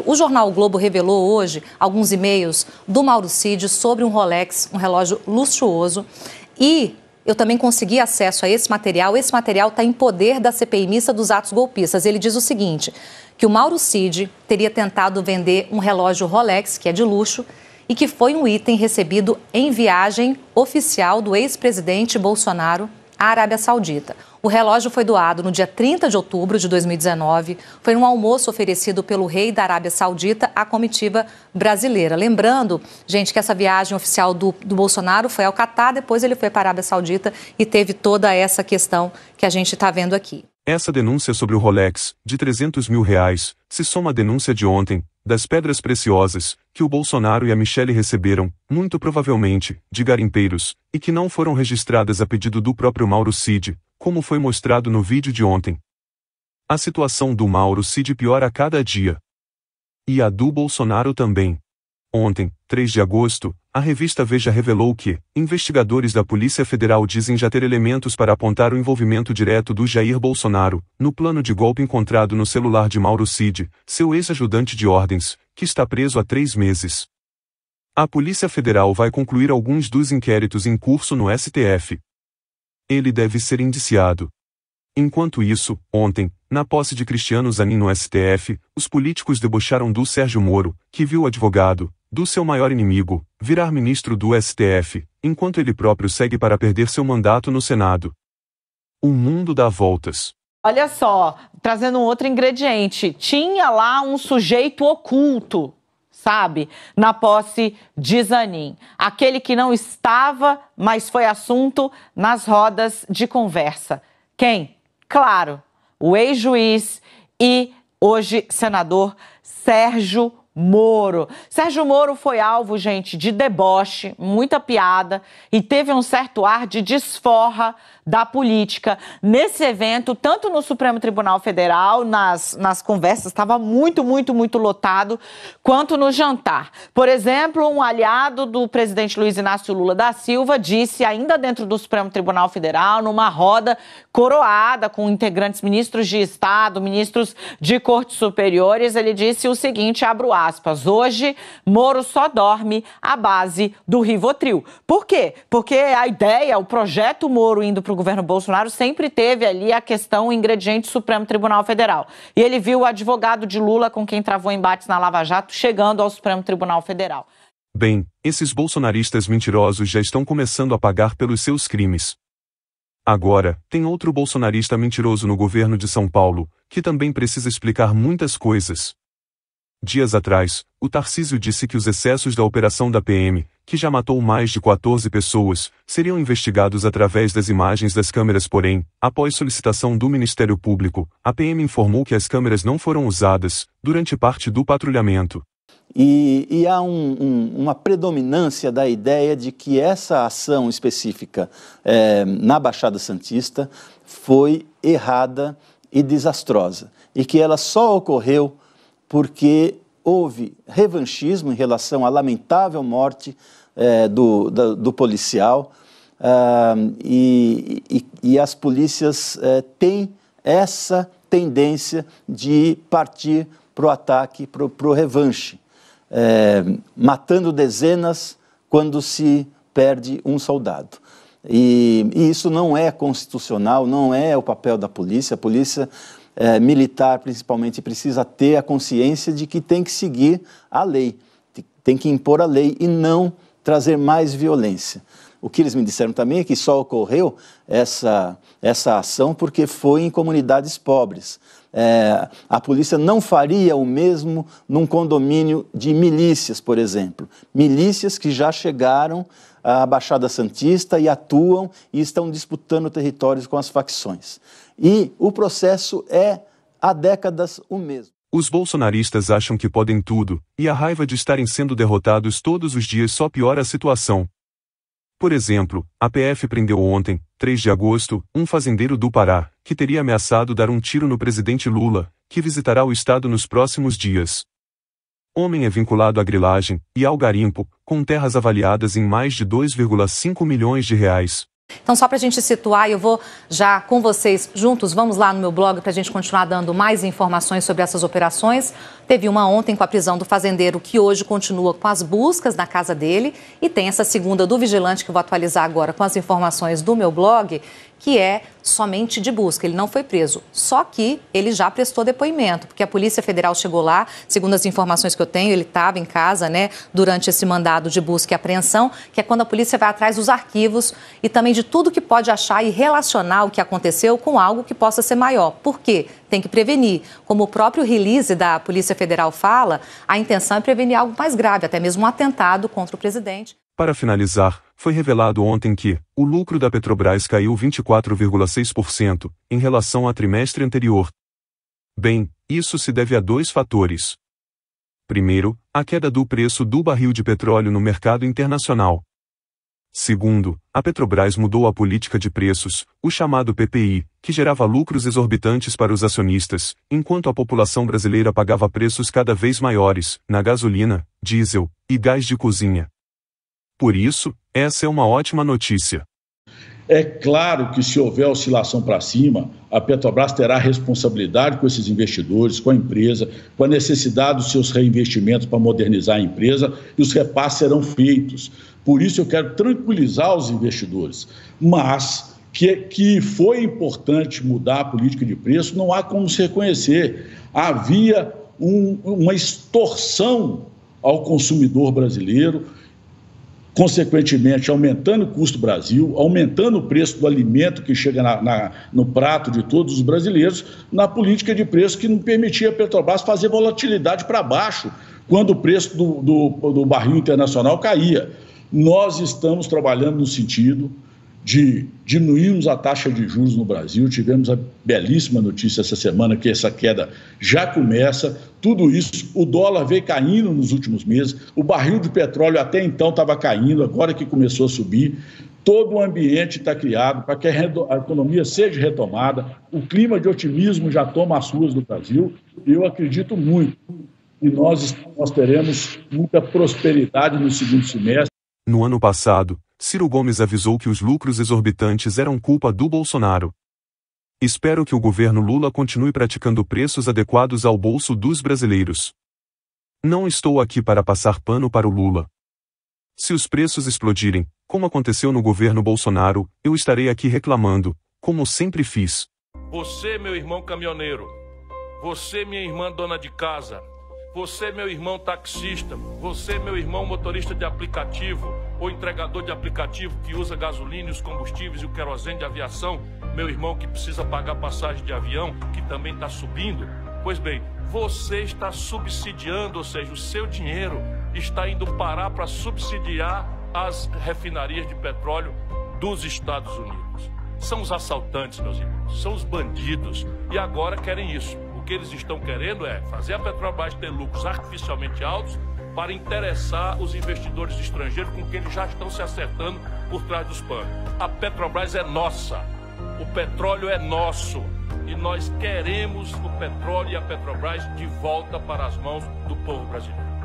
O jornal o Globo revelou hoje alguns e-mails do Mauro Cid sobre um Rolex, um relógio luxuoso, e eu também consegui acesso a esse material. Esse material está em poder da CPI mista dos atos golpistas. Ele diz o seguinte, que o Mauro Cid teria tentado vender um relógio Rolex, que é de luxo, e que foi um item recebido em viagem oficial do ex-presidente Bolsonaro à Arábia Saudita. O relógio foi doado no dia 30 de outubro de 2019. Foi um almoço oferecido pelo rei da Arábia Saudita à comitiva brasileira. Lembrando, gente, que essa viagem oficial do Bolsonaro foi ao Catar, depois ele foi para a Arábia Saudita e teve toda essa questão que a gente está vendo aqui. Essa denúncia sobre o Rolex, de R$300 mil, se soma à denúncia de ontem, das pedras preciosas, que o Bolsonaro e a Michelle receberam, muito provavelmente, de garimpeiros, e que não foram registradas a pedido do próprio Mauro Cid, como foi mostrado no vídeo de ontem. A situação do Mauro Cid piora a cada dia. E a do Bolsonaro também. Ontem, 3 de agosto, a revista Veja revelou que investigadores da Polícia Federal dizem já ter elementos para apontar o envolvimento direto do Jair Bolsonaro no plano de golpe encontrado no celular de Mauro Cid, seu ex-ajudante de ordens, que está preso há 3 meses. A Polícia Federal vai concluir alguns dos inquéritos em curso no STF. Ele deve ser indiciado. Enquanto isso, ontem, na posse de Cristiano Zanin no STF, os políticos debocharam do Sérgio Moro, que viu o advogado, do seu maior inimigo, virar ministro do STF, enquanto ele próprio segue para perder seu mandato no Senado. O mundo dá voltas. Olha só, trazendo um outro ingrediente, tinha lá um sujeito oculto, sabe, na posse de Zanin. Aquele que não estava, mas foi assunto nas rodas de conversa. Quem? Claro, o ex-juiz e hoje senador Sérgio Moro. Sérgio Moro foi alvo, gente, de deboche, muita piada e teve um certo ar de desforra da política. Nesse evento, tanto no Supremo Tribunal Federal, nas conversas, estava muito lotado, quanto no jantar. Por exemplo, um aliado do presidente Luiz Inácio Lula da Silva disse, ainda dentro do Supremo Tribunal Federal, numa roda coroada com integrantes, ministros de Estado, ministros de cortes superiores, ele disse o seguinte, abro aspas, hoje Moro só dorme à base do Rivotril. Por quê? Porque a ideia, o projeto Moro indo para o governo Bolsonaro sempre teve ali a questão, o ingrediente Supremo Tribunal Federal. E ele viu o advogado de Lula com quem travou embates na Lava Jato chegando ao Supremo Tribunal Federal. Bem, esses bolsonaristas mentirosos já estão começando a pagar pelos seus crimes. Agora, tem outro bolsonarista mentiroso no governo de São Paulo, que também precisa explicar muitas coisas. Dias atrás, o Tarcísio disse que os excessos da operação da PM, que já matou mais de 14 pessoas, seriam investigados através das imagens das câmeras, porém, após solicitação do Ministério Público, a PM informou que as câmeras não foram usadas durante parte do patrulhamento. E há uma predominância da ideia de que essa ação específica na Baixada Santista foi errada e desastrosa, e que ela só ocorreu porque houve revanchismo em relação à lamentável morte do policial e as polícias têm essa tendência de partir para o ataque, para o revanche, matando dezenas quando se perde um soldado. E isso não é constitucional, não é o papel da polícia. A polícia militar, principalmente, precisa ter a consciência de que tem que seguir a lei, tem que impor a lei e não trazer mais violência. O que eles me disseram também é que só ocorreu essa ação porque foi em comunidades pobres. A polícia não faria o mesmo num condomínio de milícias, por exemplo. Milícias que já chegaram à Baixada Santista e atuam e estão disputando territórios com as facções. E o processo é, há décadas, o mesmo. Os bolsonaristas acham que podem tudo, e a raiva de estarem sendo derrotados todos os dias só piora a situação. Por exemplo, a PF prendeu ontem, 3 de agosto, um fazendeiro do Pará, que teria ameaçado dar um tiro no presidente Lula, que visitará o estado nos próximos dias. Homem é vinculado à grilagem e ao garimpo, com terras avaliadas em mais de 2,5 milhões de reais. Então, só para a gente situar, eu vou já com vocês juntos, vamos lá no meu blog para a gente continuar dando mais informações sobre essas operações. Teve uma ontem com a prisão do fazendeiro, que hoje continua com as buscas na casa dele. E tem essa segunda do vigilante, que eu vou atualizar agora com as informações do meu blog, que é somente de busca. Ele não foi preso, só que ele já prestou depoimento, porque a Polícia Federal chegou lá, segundo as informações que eu tenho, ele estava em casa, né, durante esse mandado de busca e apreensão, que é quando a polícia vai atrás dos arquivos e também de tudo que pode achar e relacionar o que aconteceu com algo que possa ser maior. Por quê? Tem que prevenir. Como o próprio release da Polícia Federal fala, a intenção é prevenir algo mais grave, até mesmo um atentado contra o presidente. Para finalizar, foi revelado ontem que o lucro da Petrobras caiu 24,6% em relação ao trimestre anterior. Bem, isso se deve a 2 fatores. Primeiro, a queda do preço do barril de petróleo no mercado internacional. Segundo, a Petrobras mudou a política de preços, o chamado PPI, que gerava lucros exorbitantes para os acionistas, enquanto a população brasileira pagava preços cada vez maiores na gasolina, diesel e gás de cozinha. Por isso, essa é uma ótima notícia. É claro que se houver oscilação para cima, a Petrobras terá responsabilidade com esses investidores, com a empresa, com a necessidade dos seus reinvestimentos para modernizar a empresa, e os repasses serão feitos. Por isso eu quero tranquilizar os investidores. Mas que foi importante mudar a política de preço, não há como se reconhecer. Havia uma extorsão ao consumidor brasileiro, consequentemente aumentando o custo do Brasil, aumentando o preço do alimento que chega no prato de todos os brasileiros, na política de preço que não permitia a Petrobras fazer volatilidade para baixo quando o preço do barril internacional caía. Nós estamos trabalhando no sentido de diminuirmos a taxa de juros no Brasil. Tivemos a belíssima notícia essa semana que essa queda já começa. Tudo isso, o dólar veio caindo nos últimos meses, o barril de petróleo até então estava caindo, agora que começou a subir. Todo o ambiente está criado para que a economia seja retomada, o clima de otimismo já toma as ruas do Brasil, e eu acredito muito que nós teremos muita prosperidade no segundo semestre. No ano passado, Ciro Gomes avisou que os lucros exorbitantes eram culpa do Bolsonaro. Espero que o governo Lula continue praticando preços adequados ao bolso dos brasileiros. Não estou aqui para passar pano para o Lula. Se os preços explodirem, como aconteceu no governo Bolsonaro, eu estarei aqui reclamando, como sempre fiz. Você, meu irmão caminhoneiro, você, minha irmã dona de casa, você, meu irmão taxista, você, meu irmão motorista de aplicativo ou entregador de aplicativo que usa gasolina, os combustíveis e o querosene de aviação, meu irmão que precisa pagar passagem de avião, que também está subindo. Pois bem, você está subsidiando, ou seja, o seu dinheiro está indo parar para subsidiar as refinarias de petróleo dos Estados Unidos. São os assaltantes, meus irmãos, são os bandidos, e agora querem isso. O que eles estão querendo é fazer a Petrobras ter lucros artificialmente altos para interessar os investidores estrangeiros com quem eles já estão se acertando por trás dos panos. A Petrobras é nossa, o petróleo é nosso e nós queremos o petróleo e a Petrobras de volta para as mãos do povo brasileiro.